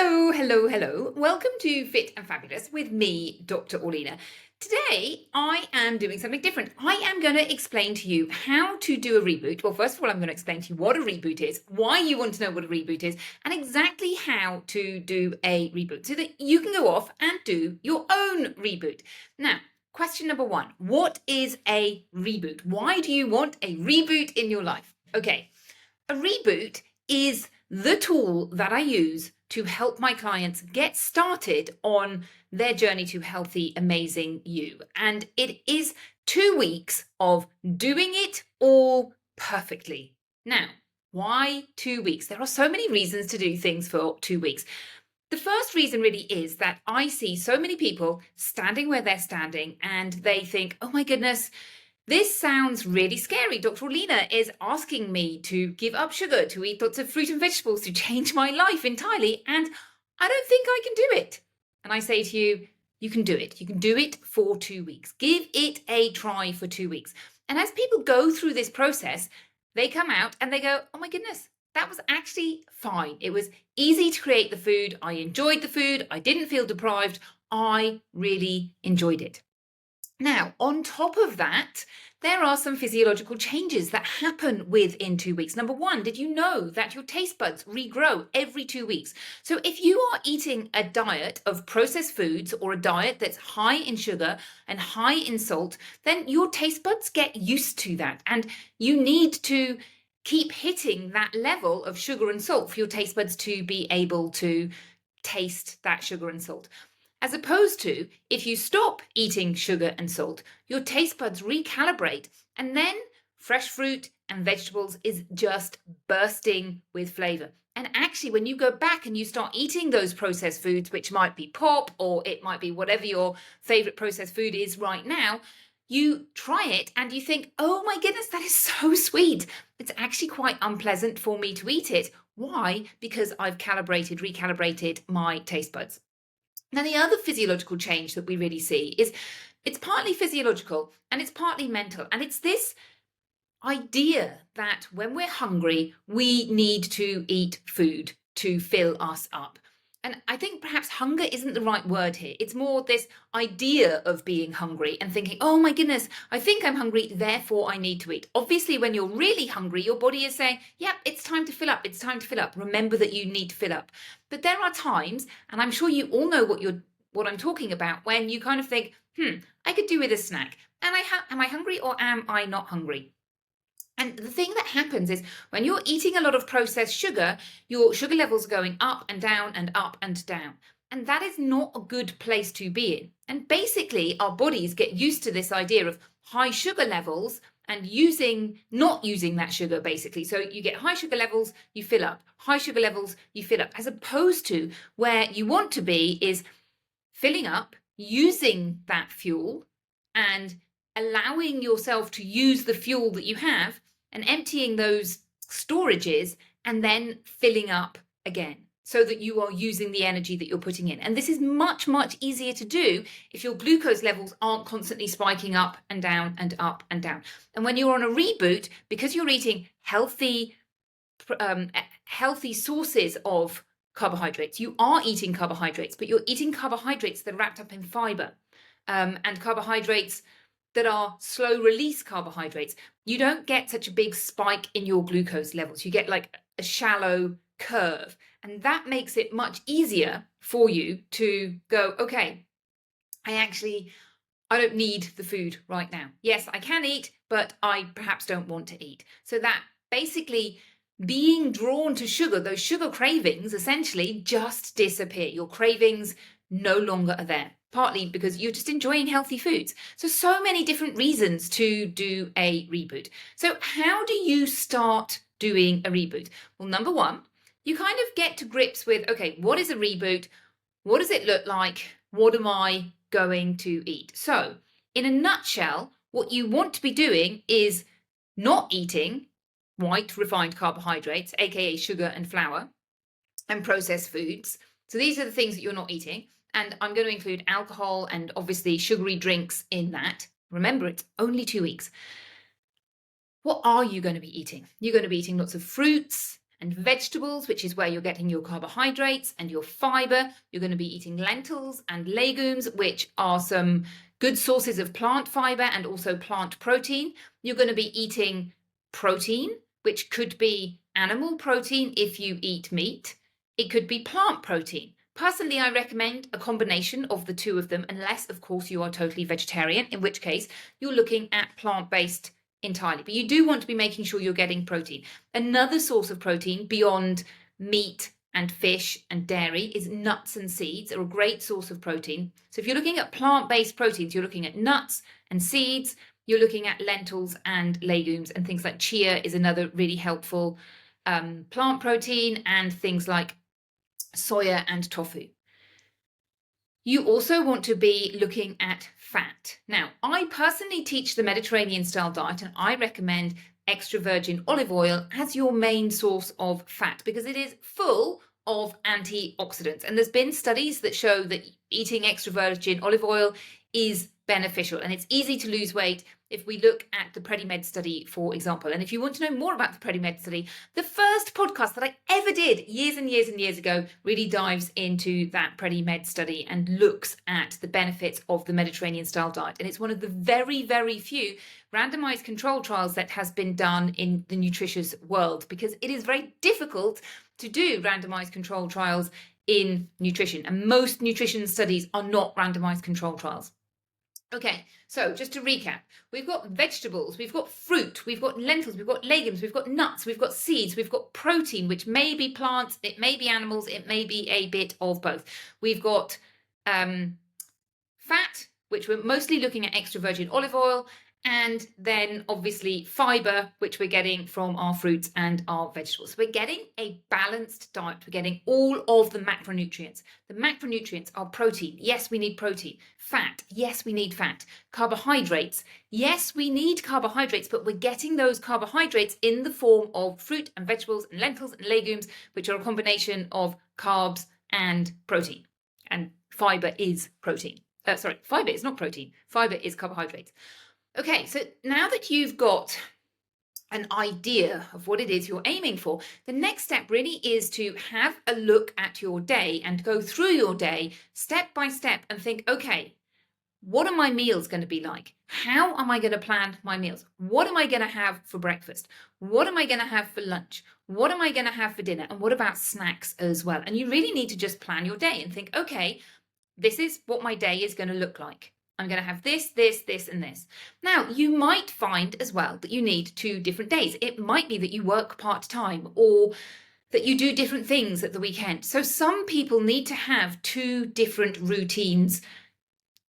Hello, hello, hello. Welcome to Fit and Fabulous with me, Dr. Orlena. Today, I am doing something different. I am going to explain to you how to do a reboot. Well, first of all, I'm going to explain to you what a reboot is, why you want to know what a reboot is, and exactly how to do a reboot so that you can go off and do your own reboot. Now, question number one, what is a reboot? Why do you want a reboot in your life? Okay, a reboot is the tool that I use to help my clients get started on their journey to healthy, amazing you. And it is 2 weeks of doing it all perfectly. Now, why 2 weeks? There are so many reasons to do things for 2 weeks. The first reason really is that I see so many people standing where they're standing and they think, oh my goodness, this sounds really scary. Dr. Orlena is asking me to give up sugar, to eat lots of fruit and vegetables, to change my life entirely, and I don't think I can do it. And I say to you, you can do it. You can do it for 2 weeks. Give it a try for 2 weeks. And as people go through this process, they come out and they go, oh my goodness, that was actually fine. It was easy to create the food. I enjoyed the food. I didn't feel deprived. I really enjoyed it. Now, on top of that, there are some physiological changes that happen within 2 weeks. Number one, did you know that your taste buds regrow every 2 weeks? So if you are eating a diet of processed foods or a diet that's high in sugar and high in salt, then your taste buds get used to that. And you need to keep hitting that level of sugar and salt for your taste buds to be able to taste that sugar and salt. As opposed to, if you stop eating sugar and salt, your taste buds recalibrate, and then fresh fruit and vegetables is just bursting with flavor. And actually, when you go back and you start eating those processed foods, which might be pop or it might be whatever your favorite processed food is right now, you try it and you think, oh my goodness, that is so sweet. It's actually quite unpleasant for me to eat it. Why? Because I've recalibrated my taste buds. Now, the other physiological change that we really see is it's partly physiological and it's partly mental. And it's this idea that when we're hungry, we need to eat food to fill us up. And I think perhaps hunger isn't the right word here. It's more this idea of being hungry and thinking, oh my goodness, I think I'm hungry, therefore I need to eat. Obviously, when you're really hungry, your body is saying, yep, it's time to fill up. It's time to fill up. Remember that you need to fill up. But there are times, and I'm sure you all know what I'm talking about, when you kind of think, I could do with a snack. And am I hungry or am I not hungry? And the thing that happens is when you're eating a lot of processed sugar, your sugar levels are going up and down and up and down. And that is not a good place to be in. And basically, our bodies get used to this idea of high sugar levels and not using that sugar, basically. So you get high sugar levels, you fill up. High sugar levels, you fill up. As opposed to where you want to be is filling up, using that fuel, and allowing yourself to use the fuel that you have and emptying those storages and then filling up again so that you are using the energy that you're putting in. And this is much, much easier to do if your glucose levels aren't constantly spiking up and down and up and down. And when you're on a reboot, because you're eating healthy sources of carbohydrates, you are eating carbohydrates, but you're eating carbohydrates that are wrapped up in fiber and carbohydrates that are slow release carbohydrates. You don't get such a big spike in your glucose levels. You get like a shallow curve. And that makes it much easier for you to go, okay, I don't need the food right now. Yes, I can eat, but I perhaps don't want to eat. So that basically being drawn to sugar, those sugar cravings essentially just disappear. Your cravings no longer are there. Partly because you're just enjoying healthy foods. So many different reasons to do a reboot. So how do you start doing a reboot? Well, number one, you kind of get to grips with, okay, what is a reboot? What does it look like? What am I going to eat? So in a nutshell, what you want to be doing is not eating white refined carbohydrates, aka sugar and flour, and processed foods. So these are the things that you're not eating. And I'm going to include alcohol and obviously sugary drinks in that. Remember, it's only 2 weeks. What are you going to be eating? You're going to be eating lots of fruits and vegetables, which is where you're getting your carbohydrates and your fiber. You're going to be eating lentils and legumes, which are some good sources of plant fiber and also plant protein. You're going to be eating protein, which could be animal protein if you eat meat. It could be plant protein. Personally, I recommend a combination of the two of them, unless, of course, you are totally vegetarian, in which case you're looking at plant-based entirely. But you do want to be making sure you're getting protein. Another source of protein beyond meat and fish and dairy is nuts and seeds. They're a great source of protein. So if you're looking at plant-based proteins, you're looking at nuts and seeds. You're looking at lentils and legumes, and things like chia is another really helpful plant protein, and things like soya and tofu. You also want to be looking at fat. Now, I personally teach the Mediterranean style diet, and I recommend extra virgin olive oil as your main source of fat because it is full of antioxidants. And there's been studies that show that eating extra virgin olive oil is beneficial, and it's easy to lose weight if we look at the PREDIMED study, for example. And if you want to know more about the PREDIMED study, the first podcast that I ever did years and years and years ago really dives into that PREDIMED study and looks at the benefits of the Mediterranean style diet. And it's one of the very, very few randomized control trials that has been done in the nutritious world, because it is very difficult to do randomized control trials in nutrition, and most nutrition studies are not randomized control trials. Okay, so just to recap, we've got vegetables, we've got fruit, we've got lentils, we've got legumes, we've got nuts, we've got seeds, we've got protein, which may be plants, it may be animals, it may be a bit of both. We've got fat, which we're mostly looking at extra virgin olive oil, and then obviously fiber, which we're getting from our fruits and our vegetables. So we're getting a balanced diet. We're getting all of the macronutrients. The macronutrients are protein. Yes, we need protein. Fat. Yes, we need fat. Carbohydrates. Yes, we need carbohydrates, but we're getting those carbohydrates in the form of fruit and vegetables and lentils and legumes, which are a combination of carbs and protein. And fiber is protein. Fiber is not protein. Fiber is carbohydrates. Okay, so now that you've got an idea of what it is you're aiming for, the next step really is to have a look at your day and go through your day step by step and think, okay, what are my meals going to be like? How am I going to plan my meals? What am I going to have for breakfast? What am I going to have for lunch? What am I going to have for dinner? And what about snacks as well? And you really need to just plan your day and think, okay, this is what my day is going to look like. I'm going to have this, this, this, and this. Now, you might find as well that you need 2 different days. It might be that you work part-time or that you do different things at the weekend. So some people need to have 2 different routines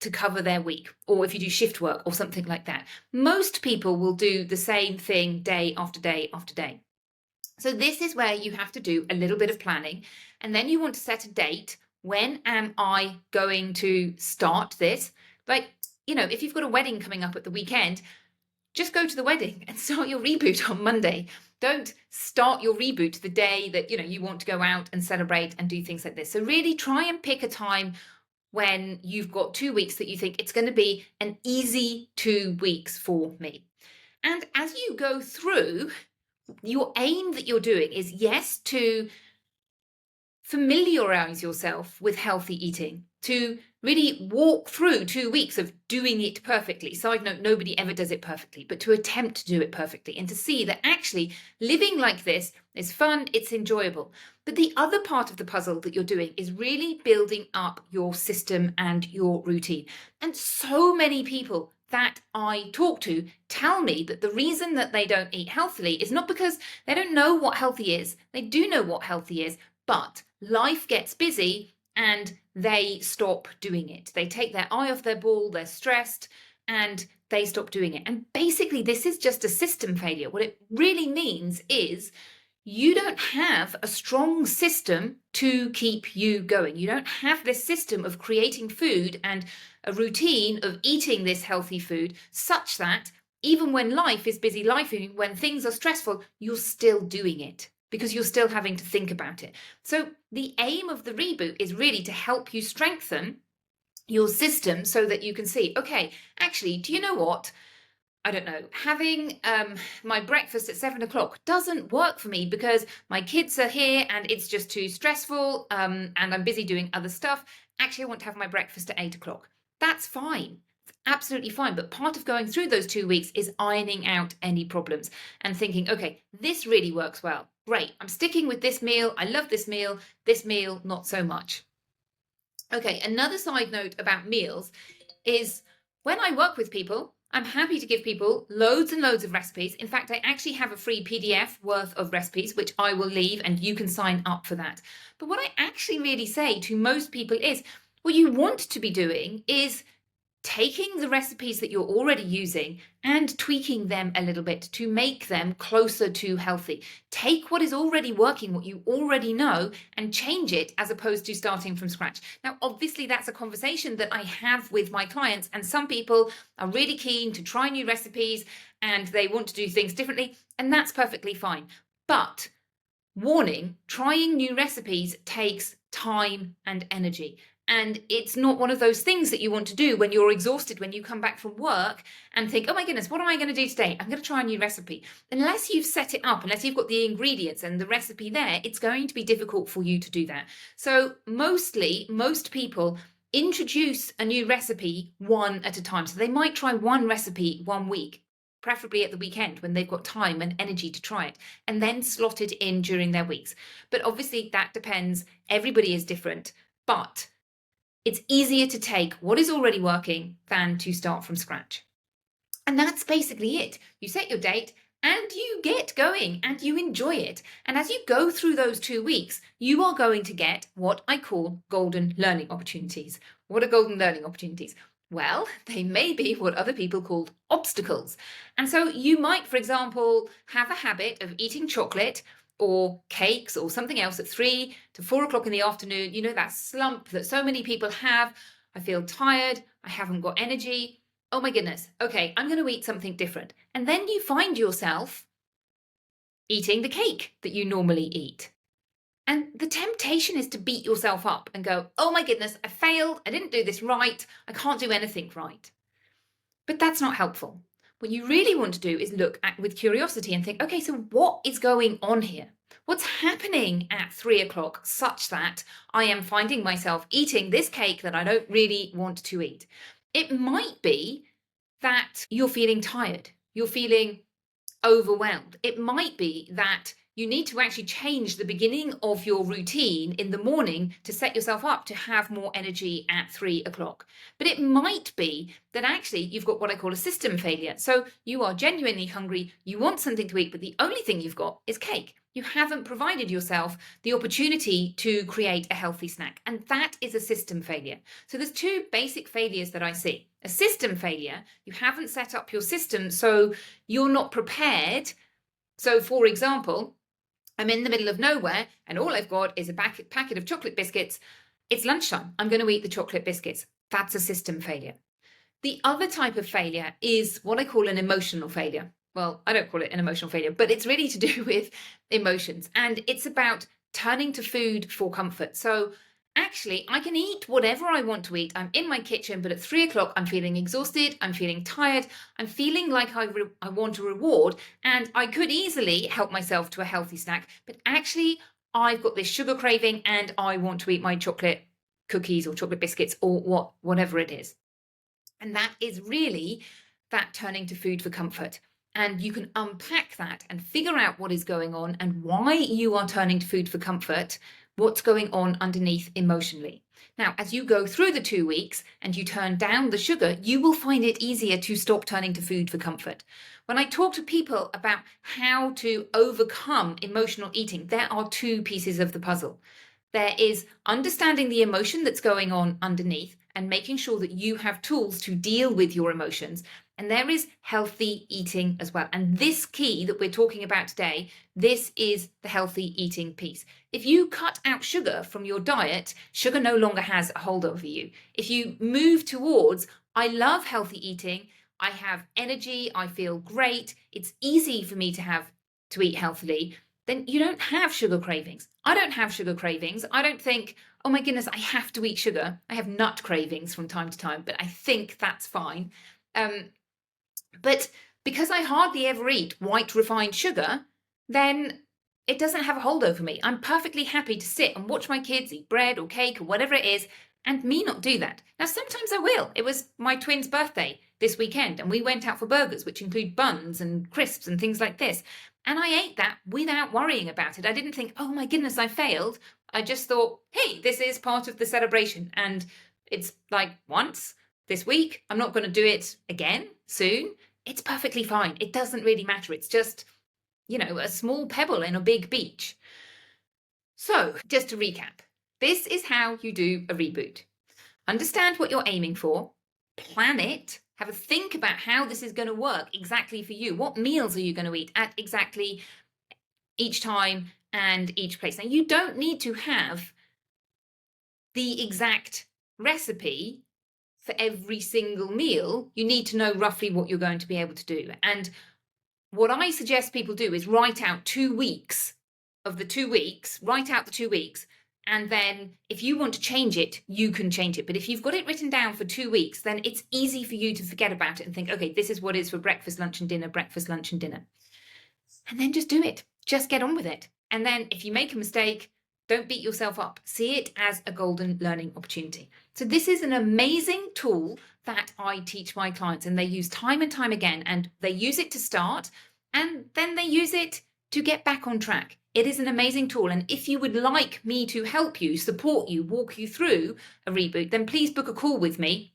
to cover their week, or if you do shift work or something like that. Most people will do the same thing day after day after day. So this is where you have to do a little bit of planning, and then you want to set a date. When am I going to start this? Like, you know, if you've got a wedding coming up at the weekend, just go to the wedding and start your reboot on Monday. Don't start your reboot the day that, you want to go out and celebrate and do things like this. So really try and pick a time when you've got 2 weeks that you think it's going to be an easy 2 weeks for me. And as you go through, your aim that you're doing is, yes, to familiarize yourself with healthy eating, to really walk through 2 weeks of doing it perfectly. Side note, nobody ever does it perfectly, but to attempt to do it perfectly and to see that actually living like this is fun, it's enjoyable. But the other part of the puzzle that you're doing is really building up your system and your routine. And so many people that I talk to tell me that the reason that they don't eat healthily is not because they don't know what healthy is. They do know what healthy is, but life gets busy and they stop doing it. They take their eye off their ball, they're stressed, and they stop doing it. And basically, this is just a system failure. What it really means is you don't have a strong system to keep you going. You don't have this system of creating food and a routine of eating this healthy food such that even when life is busy, when things are stressful, you're still doing it, because you're still having to think about it. So the aim of the reboot is really to help you strengthen your system so that you can see, okay, actually, do you know what? I don't know, having my breakfast at 7 o'clock doesn't work for me because my kids are here and it's just too stressful, and I'm busy doing other stuff. Actually, I want to have my breakfast at 8 o'clock. That's fine. It's absolutely fine. But part of going through those 2 weeks is ironing out any problems and thinking, okay, this really works well. Great. I'm sticking with this meal. I love this meal. This meal, not so much. Okay, another side note about meals is when I work with people, I'm happy to give people loads and loads of recipes. In fact, I actually have a free PDF worth of recipes, which I will leave and you can sign up for that. But what I actually really say to most people is what you want to be doing is taking the recipes that you're already using and tweaking them a little bit to make them closer to healthy. Take what is already working, what you already know, and change it as opposed to starting from scratch. Now, obviously, that's a conversation that I have with my clients, and some people are really keen to try new recipes and they want to do things differently, and that's perfectly fine. But warning, trying new recipes takes time and energy. And it's not one of those things that you want to do when you're exhausted, when you come back from work and think, oh my goodness, what am I going to do today? I'm going to try a new recipe. Unless you've set it up, unless you've got the ingredients and the recipe there, it's going to be difficult for you to do that. So most people introduce a new recipe one at a time. So they might try one recipe 1 week, preferably at the weekend when they've got time and energy to try it, and then slot it in during their weeks. But obviously that depends. Everybody is different, but it's easier to take what is already working than to start from scratch. And that's basically it. You set your date and you get going and you enjoy it. And as you go through those 2 weeks, you are going to get what I call golden learning opportunities. What are golden learning opportunities? Well, they may be what other people call obstacles. And so you might, for example, have a habit of eating chocolate or cakes or something else at 3 to 4 o'clock in the afternoon. You know, that slump that so many people have. I feel tired. I haven't got energy. Oh my goodness. Okay, I'm going to eat something different. And then you find yourself eating the cake that you normally eat. And the temptation is to beat yourself up and go, oh my goodness, I failed. I didn't do this right. I can't do anything right. But that's not helpful. What you really want to do is look at with curiosity and think, okay, so what is going on here? What's happening at 3 o'clock such that I am finding myself eating this cake that I don't really want to eat? It might be that you're feeling tired. You're feeling overwhelmed. It might be that you need to actually change the beginning of your routine in the morning to set yourself up to have more energy at 3 o'clock. But it might be that actually you've got what I call a system failure. So you are genuinely hungry, you want something to eat, but the only thing you've got is cake. You haven't provided yourself the opportunity to create a healthy snack. And that is a system failure. So there's two basic failures that I see. A system failure, you haven't set up your system, so you're not prepared. So for example, I'm in the middle of nowhere and all I've got is a packet of chocolate biscuits. It's lunchtime. I'm going to eat the chocolate biscuits. That's a system failure. The other type of failure is what I call an emotional failure. Well, I don't call it an emotional failure, but it's really to do with emotions. And it's about turning to food for comfort. So actually, I can eat whatever I want to eat. I'm in my kitchen, but at 3 o'clock, I'm feeling exhausted. I'm feeling tired. I'm feeling like I want a reward. And I could easily help myself to a healthy snack. But actually, I've got this sugar craving and I want to eat my chocolate cookies or chocolate biscuits or whatever it is. And that is really that turning to food for comfort. And you can unpack that and figure out what is going on and why you are turning to food for comfort, what's going on underneath emotionally. Now, as you go through the 2 weeks and you turn down the sugar, you will find it easier to stop turning to food for comfort. When I talk to people about how to overcome emotional eating, there are two pieces of the puzzle. There is understanding the emotion that's going on underneath and making sure that you have tools to deal with your emotions. And there is healthy eating as well. And this key that we're talking about today, this is the healthy eating piece. If you cut out sugar from your diet, sugar no longer has a hold over you. If you move towards, I love healthy eating, I have energy, I feel great, it's easy for me to eat healthily, then you don't have sugar cravings. I don't have sugar cravings. I don't think, oh my goodness, I have to eat sugar. I have nut cravings from time to time, but I think that's fine. But because I hardly ever eat white refined sugar, then it doesn't have a hold over me. I'm perfectly happy to sit and watch my kids eat bread or cake or whatever it is, and me not do that. Now, sometimes I will. It was my twin's birthday this weekend, and we went out for burgers, which include buns and crisps and things like this. And I ate that without worrying about it. I didn't think, oh my goodness, I failed. I just thought, hey, this is part of the celebration. And it's like once this week. I'm not going to do it again soon. It's perfectly fine. It doesn't really matter. It's just, a small pebble in a big beach. So, just to recap, this is how you do a reboot. Understand what you're aiming for, plan it, have a think about how this is going to work exactly for you. What meals are you going to eat at exactly each time and each place? Now, you don't need to have the exact recipe for every single meal. You need to know roughly what you're going to be able to do. And what I suggest people do is write out 2 weeks of the 2 weeks, write out the 2 weeks, and then if you want to change it, you can change it. But if you've got it written down for 2 weeks, then it's easy for you to forget about it and think, okay, this is what it is for breakfast, lunch and dinner, breakfast, lunch and dinner. And then just do it. Just get on with it. And then if you make a mistake, don't beat yourself up. See it as a golden learning opportunity. So this is an amazing tool that I teach my clients, and they use time and time again, and they use it to start, and then they use it to get back on track. It is an amazing tool. And if you would like me to help you, support you, walk you through a reboot, then please book a call with me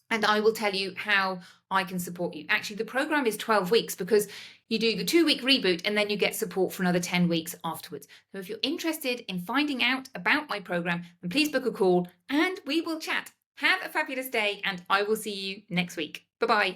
and I will tell you how I can support you. Actually, the program is 12 weeks because you do the 2-week reboot and then you get support for another 10 weeks afterwards. So if you're interested in finding out about my program, then please book a call and we will chat. Have a fabulous day and I will see you next week. Bye-bye.